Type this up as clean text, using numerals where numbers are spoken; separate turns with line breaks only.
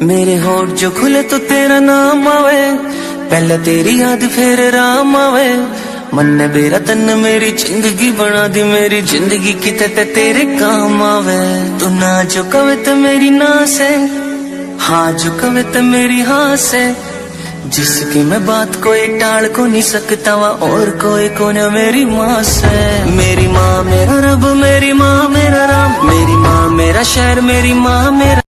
मेरे होठ जो खुले तो तेरा नाम आवे, पहले तेरी याद फिर राम आवे। मन ने मेरा तन मेरी जिंदगी बना दी, मेरी जिंदगी किते ते तेरे काम आवे। तू ना जो कवे तो मेरी ना से, हाँ जो कवे तो मेरी हाँ से। जिसकी मैं बात कोई टाल को नहीं सकता वा, और कोई को न मेरी माँ से। मेरी माँ मेरा रब, मेरी माँ मेरा राम, मेरी माँ मेरा शहर, मेरी माँ मेरा